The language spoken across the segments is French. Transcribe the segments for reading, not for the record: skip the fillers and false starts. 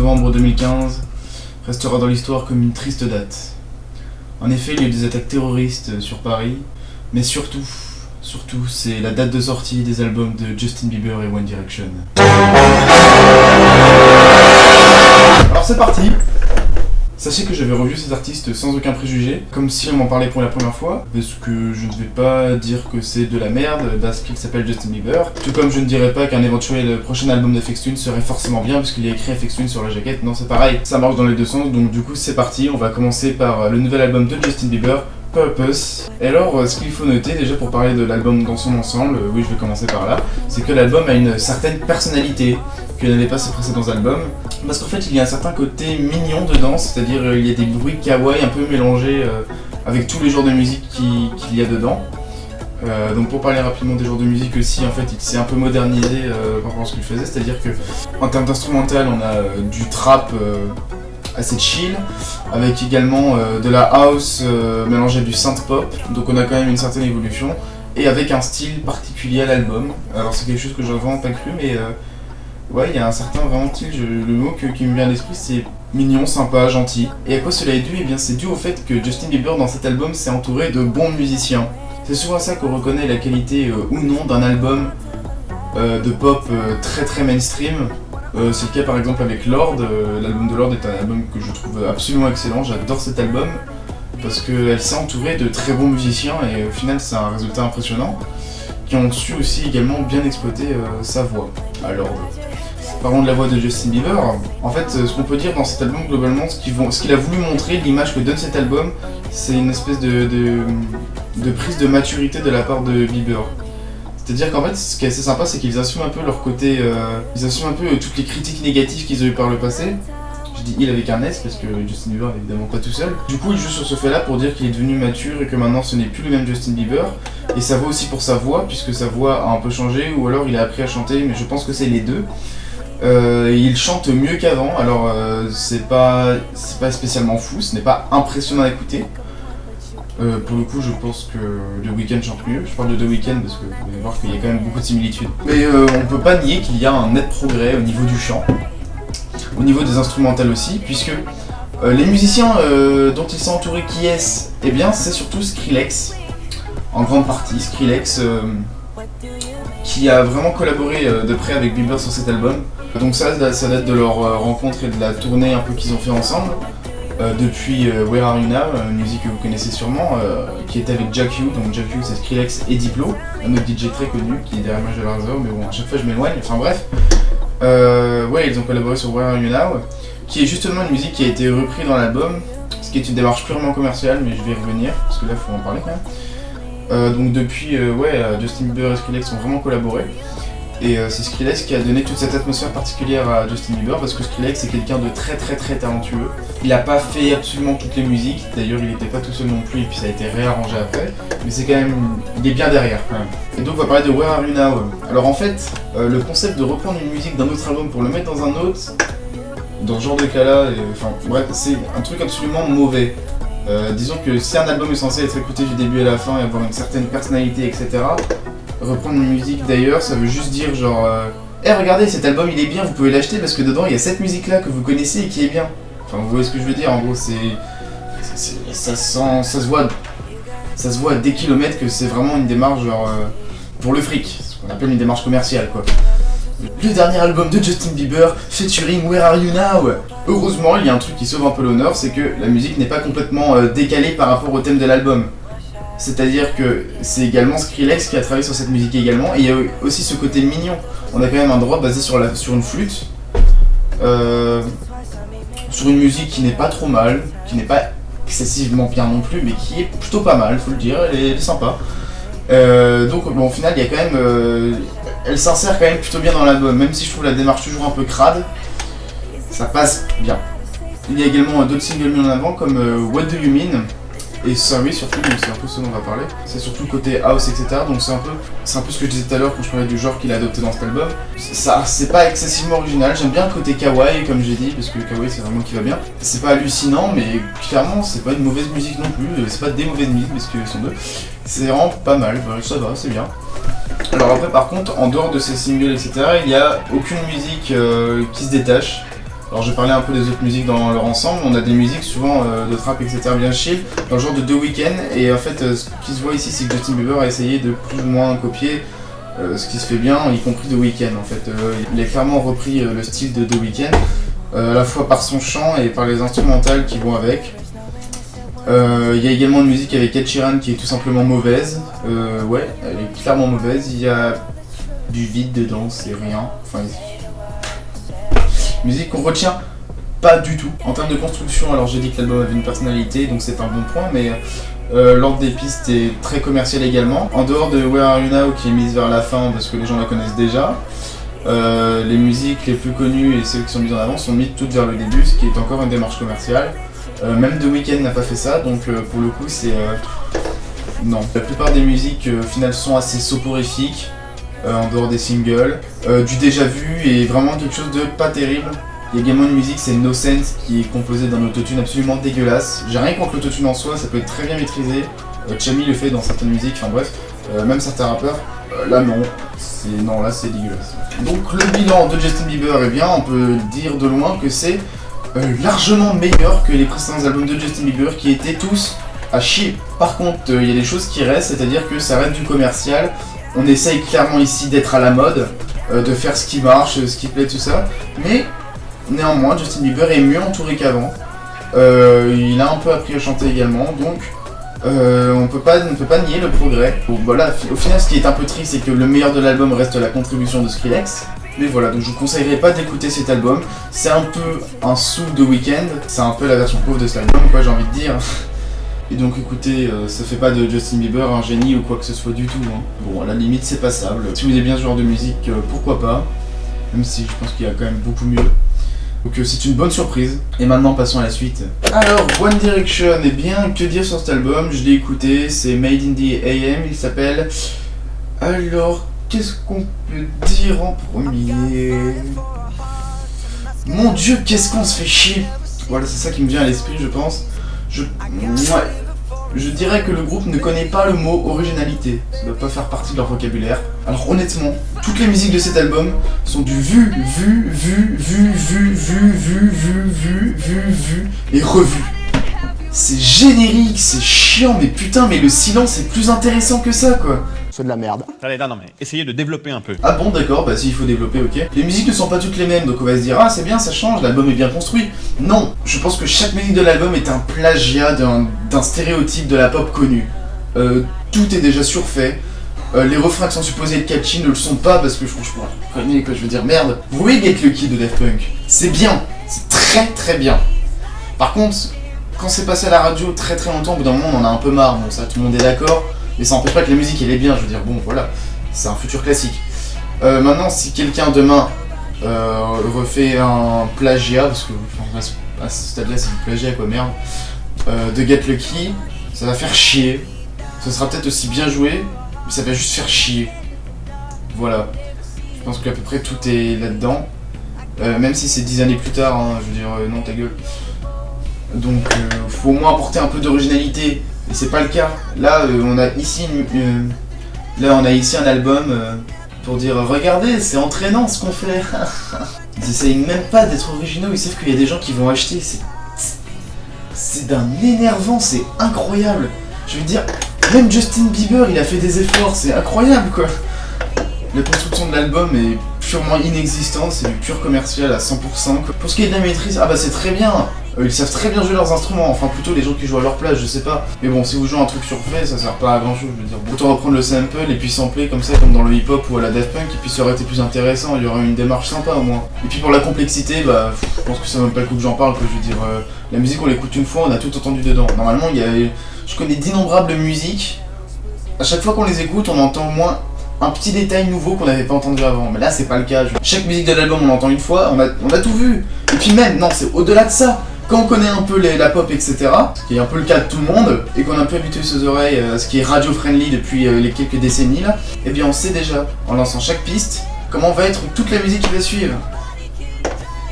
novembre 2015 restera dans l'histoire comme une triste date. En effet, il y a eu des attaques terroristes sur Paris, mais surtout, c'est la date de sortie des albums de Justin Bieber et One Direction. Alors c'est parti. Sachez que j'avais revu ces artistes sans aucun préjugé, comme si on m'en parlait pour la première fois, parce que je ne vais pas dire que c'est de la merde parce qu'il s'appelle Justin Bieber, tout comme je ne dirais pas qu'un éventuel prochain album d'Aphex Twin serait forcément bien parce qu'il y a écrit Aphex Twin sur la jaquette. Non, c'est pareil, ça marche dans les deux sens, donc du coup c'est parti, on va commencer par le nouvel album de Justin Bieber, Purpose. Et alors, ce qu'il faut noter déjà pour parler de l'album dans son ensemble, oui je vais commencer par là, c'est que l'album a une certaine personnalité que n'avait pas ses précédents albums, parce qu'en fait il y a un certain côté mignon dedans, c'est-à-dire il y a des bruits kawaii un peu mélangés avec tous les genres de musique qu'il y a dedans. Donc pour parler rapidement des genres de musique aussi, en fait il s'est un peu modernisé par rapport à ce qu'il faisait, c'est-à-dire que en termes d'instrumental on a du trap assez chill, avec également de la house mélangée à du synth pop, donc on a quand même une certaine évolution, et avec un style particulier à l'album. Alors c'est quelque chose que j'aurais vraiment pas cru, mais ouais, il y a un certain vraiment style, le mot qui me vient à l'esprit c'est mignon, sympa, gentil. Et à quoi cela est dû? Eh bien c'est dû au fait que Justin Bieber dans cet album s'est entouré de bons musiciens. C'est souvent à ça qu'on reconnaît la qualité ou non d'un album de pop très mainstream. C'est le cas par exemple avec Lorde. L'album de Lorde est un album que je trouve absolument excellent, j'adore cet album parce qu'elle s'est entourée de très bons musiciens et au final c'est un résultat impressionnant, qui ont su aussi également bien exploiter sa voix. Alors, parlons de la voix de Justin Bieber. En fait, ce qu'on peut dire dans cet album globalement, ce qu'il a voulu montrer, l'image que donne cet album, c'est une espèce de prise de maturité de la part de Bieber. C'est-à-dire qu'en fait, ce qui est assez sympa, c'est qu'ils assument un peu leur côté, ils assument un peu toutes les critiques négatives qu'ils ont eues par le passé. Je dis il avec un S parce que Justin Bieber n'est évidemment pas tout seul. Du coup, il joue sur ce fait-là pour dire qu'il est devenu mature et que maintenant ce n'est plus le même Justin Bieber. Et ça vaut aussi pour sa voix, puisque sa voix a un peu changé, ou alors il a appris à chanter, mais je pense que c'est les deux. Il chante mieux qu'avant, alors c'est pas spécialement fou, ce n'est pas impressionnant à écouter. Pour le coup, je pense que The Weeknd chante mieux. Je parle de The Weeknd parce que vous allez voir qu'il y a quand même beaucoup de similitudes. Mais on peut pas nier qu'il y a un net progrès au niveau du chant, au niveau des instrumentales aussi, puisque les musiciens dont il s'est entouré, qui est-ce? Eh bien, c'est surtout Skrillex, en grande partie. Skrillex qui a vraiment collaboré de près avec Bieber sur cet album. Donc ça date de leur rencontre et de la tournée un peu qu'ils ont fait ensemble. Depuis Where Are You Now, une musique que vous connaissez sûrement, qui était avec Jack Ü. Donc Jack Ü c'est Skrillex et Diplo, un autre DJ très connu qui est derrière Image de Lazare, mais bon à chaque fois je m'éloigne, enfin bref. Ouais, ils ont collaboré sur Where Are You Now, qui est justement une musique qui a été reprise dans l'album, ce qui est une démarche purement commerciale, mais je vais y revenir, parce que là faut en parler quand même. Donc depuis, Justin Bieber et Skrillex ont vraiment collaboré. Et c'est Skrillex qui a donné toute cette atmosphère particulière à Justin Bieber, parce que Skrillex c'est quelqu'un de très talentueux. Il n'a pas fait absolument toutes les musiques, d'ailleurs il n'était pas tout seul non plus, et puis ça a été réarrangé après, mais c'est quand même, il est bien derrière quand même. Et donc on va parler de Where Are You Now. Alors en fait, le concept de reprendre une musique d'un autre album pour le mettre dans un autre, dans ce genre de cas-là, enfin bref, c'est un truc absolument mauvais. Disons que si un album est censé être écouté du début à la fin et avoir une certaine personnalité, etc., reprendre une musique d'ailleurs, ça veut juste dire genre regardez cet album il est bien, vous pouvez l'acheter parce que dedans il y a cette musique là que vous connaissez et qui est bien. Enfin vous voyez ce que je veux dire, en gros ça se voit à des kilomètres que c'est vraiment une démarche genre pour le fric, ce qu'on appelle une démarche commerciale quoi. Le dernier album de Justin Bieber featuring Where Are You Now. Heureusement il y a un truc qui sauve un peu l'honneur, c'est que la musique n'est pas complètement décalée par rapport au thème de l'album. C'est-à-dire que c'est également Skrillex qui a travaillé sur cette musique également, et il y a aussi ce côté mignon. On a quand même un drop basé sur une flûte, sur une musique qui n'est pas trop mal, qui n'est pas excessivement bien non plus, mais qui est plutôt pas mal, faut le dire, elle est sympa. Donc bon, au final, il y a quand même, elle s'insère quand même plutôt bien dans l'album, même si je trouve la démarche toujours un peu crade, ça passe bien. Il y a également d'autres singles mis en avant comme What Do You Mean et Sorry surtout, donc c'est un peu ce dont on va parler. C'est surtout côté house, etc. Donc c'est un peu ce que je disais tout à l'heure quand je parlais du genre qu'il a adopté dans cet album. Ça, c'est pas excessivement original, j'aime bien le côté kawaii comme j'ai dit, parce que le kawaii c'est vraiment qui va bien. C'est pas hallucinant, mais clairement c'est pas une mauvaise musique non plus, c'est pas des mauvaises musiques parce que sont deux. C'est vraiment pas mal, ça va, c'est bien. Alors après par contre, en dehors de ces singles, etc., il n'y a aucune musique qui se détache. Alors je parlais un peu des autres musiques dans leur ensemble, on a des musiques souvent de trap etc bien chill, dans le genre de The Weeknd, et en fait ce qui se voit ici c'est que Justin Bieber a essayé de plus ou moins copier ce qui se fait bien, y compris The Weeknd en fait. Il a clairement repris le style de The Weeknd, à la fois par son chant et par les instrumentales qui vont avec. Il y a également une musique avec Ed Sheeran qui est tout simplement mauvaise, ouais, elle est clairement mauvaise, il y a du vide dedans, c'est rien, enfin... Musique qu'on retient pas du tout. En termes de construction, alors j'ai dit que l'album avait une personnalité, donc c'est un bon point, mais l'ordre des pistes est très commercial également. En dehors de Where Are You Now, qui est mise vers la fin parce que les gens la connaissent déjà, les musiques les plus connues et celles qui sont mises en avant sont mises toutes vers le début, ce qui est encore une démarche commerciale. Même The Weeknd n'a pas fait ça, donc pour le coup c'est... non. La plupart des musiques au final sont assez soporifiques. En dehors des singles, du déjà vu et vraiment quelque chose de pas terrible. Il y a également une musique, c'est No Sense, qui est composée d'un autotune absolument dégueulasse. J'ai rien contre l'autotune en soi, ça peut être très bien maîtrisé. Chami le fait dans certaines musiques, enfin bref, même certains rappeurs. Là non, là c'est dégueulasse. Donc le bilan de Justin Bieber, eh bien on peut dire de loin que c'est largement meilleur que les précédents albums de Justin Bieber qui étaient tous à chier. Par contre, il y a des choses qui restent, c'est-à-dire que ça reste du commercial. On essaye clairement ici d'être à la mode, de faire ce qui marche, ce qui plaît, tout ça. Mais néanmoins, Justin Bieber est mieux entouré qu'avant. Il a un peu appris à chanter également, donc on ne peut pas nier le progrès. Donc, voilà, au final, ce qui est un peu triste, c'est que le meilleur de l'album reste la contribution de Skrillex. Mais voilà, donc je vous conseillerais pas d'écouter cet album. C'est un peu un sous The Weeknd, c'est un peu la version pauvre de cet album, quoi, j'ai envie de dire. Et donc écoutez, ça fait pas de Justin Bieber un génie ou quoi que ce soit du tout. Hein. Bon, à la limite c'est passable. Si vous aimez bien ce genre de musique, pourquoi pas. Même si je pense qu'il y a quand même beaucoup mieux. Donc c'est une bonne surprise. Et maintenant passons à la suite. Alors, One Direction, eh bien, que dire sur cet album? Je l'ai écouté, c'est Made in the AM, il s'appelle... Alors, qu'est-ce qu'on peut dire en premier? Mon Dieu, qu'est-ce qu'on se fait chier! Voilà, c'est ça qui me vient à l'esprit, je pense. Je dirais que le groupe ne connaît pas le mot originalité, ça ne doit pas faire partie de leur vocabulaire. Alors honnêtement, toutes les musiques de cet album sont du vu et revu. C'est générique, c'est chiant, mais putain, mais le silence est plus intéressant que ça quoi. C'est de la merde. Allez, non mais essayez de développer un peu. Ah bon d'accord, bah s'il faut développer, ok. Les musiques ne sont pas toutes les mêmes, donc on va se dire ah c'est bien, ça change, l'album est bien construit. Non, je pense que chaque musique de l'album est un plagiat d'un stéréotype de la pop connue. Tout est déjà surfait. Les refrains qui sont supposés être catchy ne le sont pas parce que franchement, je connais quoi, je veux dire merde. Vous voyez Get Lucky de Daft Punk? C'est bien, c'est très très bien. Par contre, quand c'est passé à la radio très très longtemps, au bout d'un moment on en a un peu marre, bon ça tout le monde est d'accord. Mais ça n'empêche pas que la musique elle est bien, je veux dire, bon voilà, c'est un futur classique. Maintenant, si quelqu'un demain refait un plagiat, parce que à ce stade-là c'est du plagiat quoi, merde, de Get Lucky, ça va faire chier. Ça sera peut-être aussi bien joué, mais ça va juste faire chier. Voilà. Je pense qu'à peu près tout est là-dedans. Même si c'est 10 années plus tard, hein, je veux dire, non ta gueule. Donc faut au moins apporter un peu d'originalité. Et c'est pas le cas. Là, on a ici un album pour dire regardez, c'est entraînant ce qu'on fait. Ils essayent même pas d'être originaux, ils savent qu'il y a des gens qui vont acheter. C'est d'un énervant, c'est incroyable. Je veux dire, même Justin Bieber, il a fait des efforts, c'est incroyable quoi. La construction de l'album est purement inexistante, c'est du pur commercial à 100%. Pour ce qui est de la maîtrise, ah bah c'est très bien. Ils savent très bien jouer leurs instruments, enfin plutôt les gens qui jouent à leur place, je sais pas. Mais bon, si vous jouez un truc surfait, ça sert pas à grand chose, je veux dire. Autant reprendre le sample et puis sampler comme ça, comme dans le hip-hop ou à la Daft Punk, et puis ça aurait été plus intéressant, il y aurait une démarche sympa au moins. Et puis pour la complexité, bah, je pense que ça vaut même pas le coup que j'en parle, que je veux dire, la musique on l'écoute une fois, on a tout entendu dedans. Normalement, je connais d'innombrables musiques, à chaque fois qu'on les écoute, on entend au moins un petit détail nouveau qu'on n'avait pas entendu avant, mais là c'est pas le cas. Chaque musique de l'album on l'entend une fois, on a tout vu. Et puis même, non, c'est au-delà de ça. Quand on connaît un peu la pop, etc., ce qui est un peu le cas de tout le monde, et qu'on a un peu habitué ses oreilles à ce qui est radio-friendly depuis les quelques décennies là, eh bien on sait déjà, en lançant chaque piste, comment va être toute la musique qui va suivre.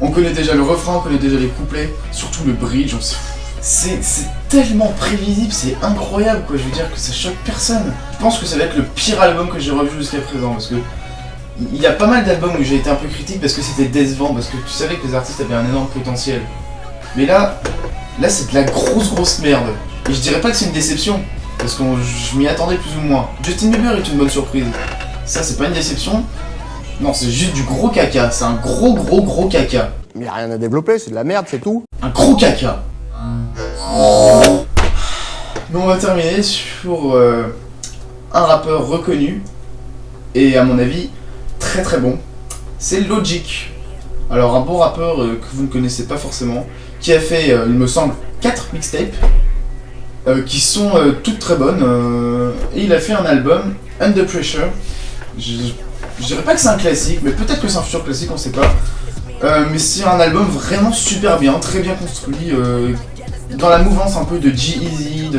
On connaît déjà le refrain, on connaît déjà les couplets, surtout le bridge, c'est tellement prévisible, c'est incroyable quoi, je veux dire que ça choque personne. Je pense que ça va être le pire album que j'ai revu jusqu'à présent, parce que Il y a pas mal d'albums où j'ai été un peu critique parce que c'était décevant, parce que tu savais que les artistes avaient un énorme potentiel. Mais là c'est de la grosse merde. Et je dirais pas que c'est une déception, parce que je m'y attendais plus ou moins. Justin Bieber est une bonne surprise. Ça c'est pas une déception. Non, c'est juste du gros caca. C'est un gros caca. Mais y a rien à développer, c'est de la merde, c'est tout. Un gros caca. Mais on va terminer sur un rappeur reconnu et à mon avis très bon. C'est Logic. Alors un bon rappeur que vous ne connaissez pas forcément, qui a fait, il me semble, 4 mixtapes qui sont toutes très bonnes. Et il a fait un album, Under Pressure. Je dirais pas que c'est un classique, mais peut-être que c'est un futur classique, on sait pas. Mais c'est un album vraiment super bien, très bien construit, dans la mouvance un peu de G-Eazy,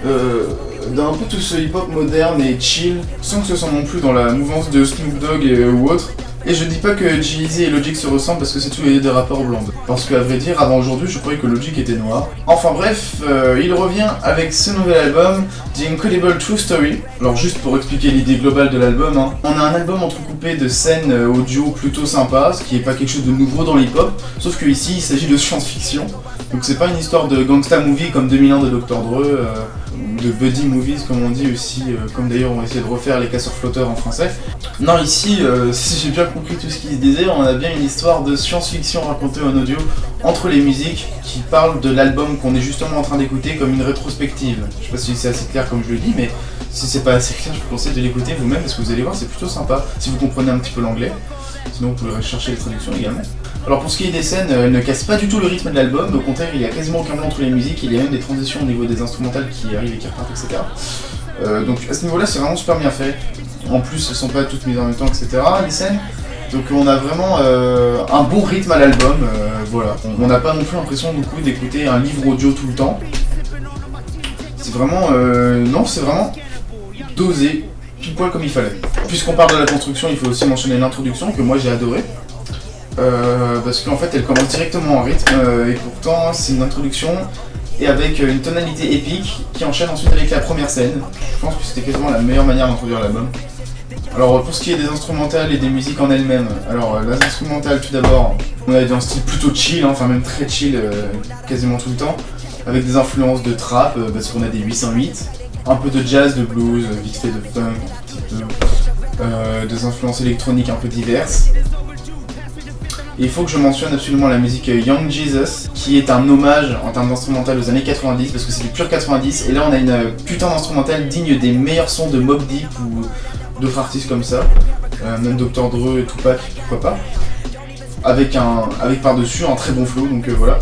d'un peu tout ce hip-hop moderne et chill, sans que ce soit non plus dans la mouvance de Snoop Dogg ou autre. Et je dis pas que G-Eazy et Logic se ressemblent parce que c'est tous des rappeurs blondes. Parce qu'à vrai dire, avant aujourd'hui, je croyais que Logic était noir. Enfin bref, il revient avec ce nouvel album, The Incredible True Story. Alors juste pour expliquer l'idée globale de l'album, hein, on a un album entrecoupé de scènes audio plutôt sympas, ce qui est pas quelque chose de nouveau dans l'hip-hop, sauf que ici il s'agit de science-fiction. Donc c'est pas une histoire de gangsta movie comme 2001 de Dr. Dre, de buddy movies comme on dit aussi, comme d'ailleurs on va essayer de refaire les casseurs flotteurs en français. Non, ici, si j'ai bien compris tout ce qui se disait, on a bien une histoire de science-fiction racontée en audio entre les musiques qui parlent de l'album qu'on est justement en train d'écouter comme une rétrospective. Je sais pas si c'est assez clair comme je le dis, mais si c'est pas assez clair, je vous conseille de l'écouter vous-même parce que vous allez voir, c'est plutôt sympa si vous comprenez un petit peu l'anglais. Sinon vous pouvez rechercher les traductions également. Alors pour ce qui est des scènes, elles ne cassent pas du tout le rythme de l'album, au contraire il y a quasiment aucun lien entre les musiques, il y a même des transitions au niveau des instrumentales qui arrivent et qui repartent, etc. Donc à ce niveau-là c'est vraiment super bien fait. En plus elles sont pas toutes mises en même temps, etc. les scènes. Donc on a vraiment un bon rythme à l'album, voilà. On n'a pas non plus l'impression beaucoup d'écouter un livre audio tout le temps. C'est vraiment... non, c'est vraiment dosé, pile poil comme il fallait. Puisqu'on parle de la construction, il faut aussi mentionner l'introduction que moi j'ai adoré. Parce qu'en fait elle commence directement en rythme et pourtant c'est une introduction et avec une tonalité épique qui enchaîne ensuite avec la première scène. Je pense que c'était quasiment la meilleure manière d'introduire l'album. Alors pour ce qui est des instrumentales et des musiques en elles-mêmes, alors les instrumentales tout d'abord, on a un style plutôt chill, hein, enfin même très chill quasiment tout le temps, avec des influences de trap parce qu'on a des 808, un peu de jazz, de blues, vite fait de funk, un petit peu, des influences électroniques un peu diverses. Et il faut que je mentionne absolument la musique Young Jesus, qui est un hommage en termes d'instrumental aux années 90, parce que c'est du pur 90, et là on a une putain d'instrumental digne des meilleurs sons de Mobb Deep ou d'autres artistes comme ça, même Dr. Dre et Tupac, pourquoi pas, avec par-dessus un très bon flow, donc voilà.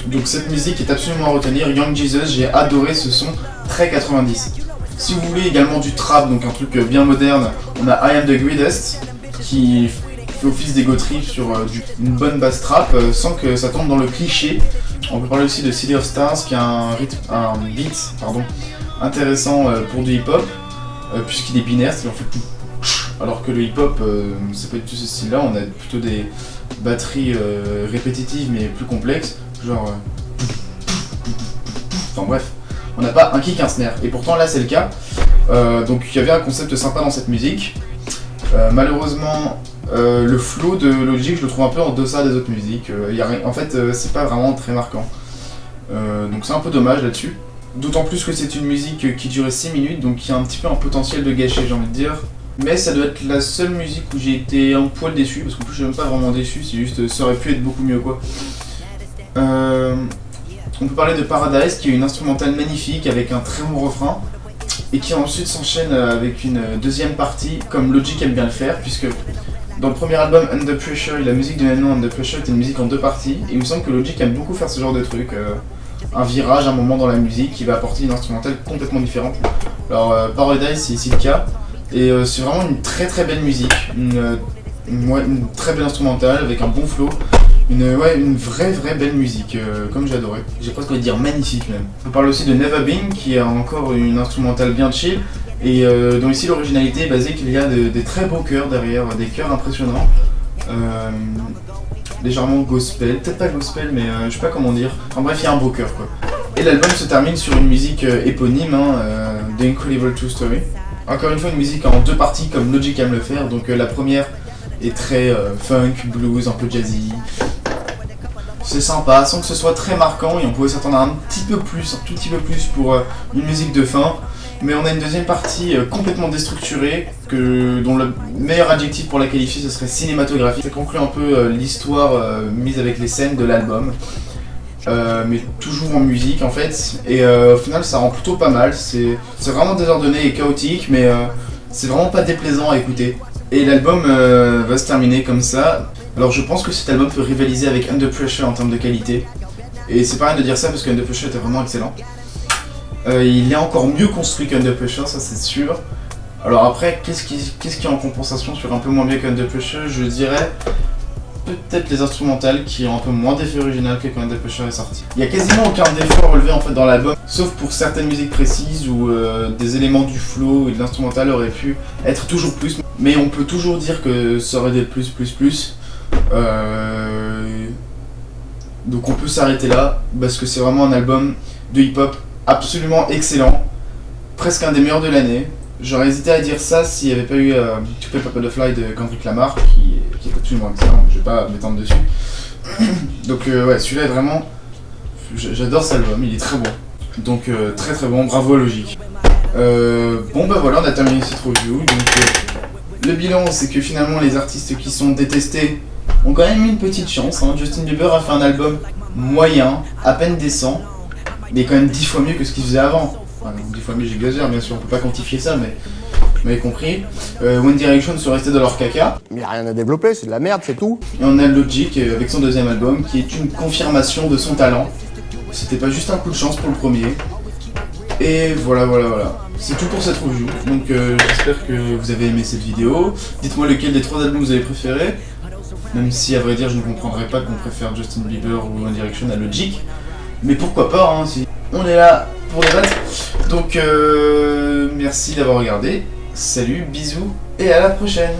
Donc cette musique est absolument à retenir, Young Jesus, j'ai adoré ce son très 90. Si vous voulez également du trap, donc un truc bien moderne, on a I Am The Greatest, qui fait office d'ego trip sur une bonne bass trap sans que ça tombe dans le cliché. On peut parler aussi de City of Stars qui a un beat intéressant pour du hip hop puisqu'il est binaire, c'est en fait tout. Alors que le hip hop c'est pas du tout ce style là, on a plutôt des batteries répétitives mais plus complexes, genre enfin bref, on n'a pas un kick, un snare et pourtant là c'est le cas. Donc il y avait un concept sympa dans cette musique. Malheureusement le flow de Logic je le trouve un peu en deçà des autres musiques, en fait c'est pas vraiment très marquant, donc c'est un peu dommage là-dessus, d'autant plus que c'est une musique qui durait 6 minutes donc il y a un petit peu un potentiel de gâcher, j'ai envie de dire, mais ça doit être la seule musique où j'ai été un poil déçu, parce qu'en plus je suis même pas vraiment déçu, c'est juste ça aurait pu être beaucoup mieux quoi. On peut parler de Paradise qui est une instrumentale magnifique avec un très bon refrain et qui ensuite s'enchaîne avec une deuxième partie comme Logic aime bien le faire, puisque dans le premier album Under Pressure, la musique du même nom Under Pressure était une musique en 2 parties et il me semble que Logic aime beaucoup faire ce genre de truc, un virage, un moment dans la musique qui va apporter une instrumentale complètement différente. Alors Paradise c'est ici le cas et c'est vraiment une très belle musique, une très belle instrumentale avec un bon flow, une vraie belle musique, comme j'ai adoré. J'ai presque envie de dire magnifique même. On parle aussi de Never Been qui a encore une instrumentale bien chill et dont ici l'originalité est basée qu'il y a des très beaux chœurs derrière, des chœurs impressionnants, légèrement gospel, peut-être pas gospel mais je sais pas comment dire, enfin bref il y a un beau chœur quoi. Et l'album se termine sur une musique éponyme, The Incredible True Story. Encore une fois, une musique en 2 parties comme Logic aime le faire. Donc la première est très funk, blues, un peu jazzy. C'est sympa, sans que ce soit très marquant, et on pouvait s'attendre à un petit peu plus, un tout petit peu plus pour une musique de fin. Mais on a une deuxième partie complètement déstructurée, dont le meilleur adjectif pour la qualifier ce serait cinématographique. Ça conclut un peu l'histoire mise avec les scènes de l'album, mais toujours en musique en fait. Et au final ça rend plutôt pas mal, c'est vraiment désordonné et chaotique, mais c'est vraiment pas déplaisant à écouter. Et l'album va se terminer comme ça. Alors je pense que cet album peut rivaliser avec Under Pressure en termes de qualité. Et c'est pas rien de dire ça parce que Under Pressure était vraiment excellent. Il est encore mieux construit qu'Under Pressure, ça c'est sûr. Alors après, qu'est-ce qui est en compensation sur un peu moins bien qu'Under Pressure? Je dirais peut-être les instrumentales qui ont un peu moins d'effet original que quand Under Pressure est sorti. Il n'y a quasiment aucun défaut relevé en fait dans l'album, sauf pour certaines musiques précises où des éléments du flow et de l'instrumental auraient pu être toujours plus. Mais on peut toujours dire que ça aurait d'être plus. Donc on peut s'arrêter là, parce que c'est vraiment un album de hip-hop absolument excellent, presque un des meilleurs de l'année. J'aurais hésité à dire ça s'il n'y avait pas eu To Pimp a Butterfly de Kendrick Lamar, qui est absolument excellent, je vais pas m'étendre dessus. Donc ouais, celui-là est vraiment... J'adore cet album, il est très bon. Donc très bon, bravo à Logic. Bon bah voilà, on a terminé cette review. Donc le bilan, c'est que finalement les artistes qui sont détestés ont quand même eu une petite chance. Justin Bieber a fait un album moyen, à peine décent, mais quand même 10 fois mieux que ce qu'il faisait avant. Enfin, 10 fois mieux, j'exagère, bien sûr, on peut pas quantifier ça, mais vous m'avez compris. One Direction sont restés dans leur caca. Il n'y a rien à développer, c'est de la merde, c'est tout. Et on a Logic avec son deuxième album, qui est une confirmation de son talent. C'était pas juste un coup de chance pour le premier. Et voilà. C'est tout pour cette review. Donc j'espère que vous avez aimé cette vidéo. Dites-moi lequel des 3 albums vous avez préféré. Même si, à vrai dire, je ne comprendrais pas qu'on préfère Justin Bieber ou One Direction à Logic. Mais pourquoi pas, si on est là pour débattre. Donc merci d'avoir regardé. Salut, bisous et à la prochaine.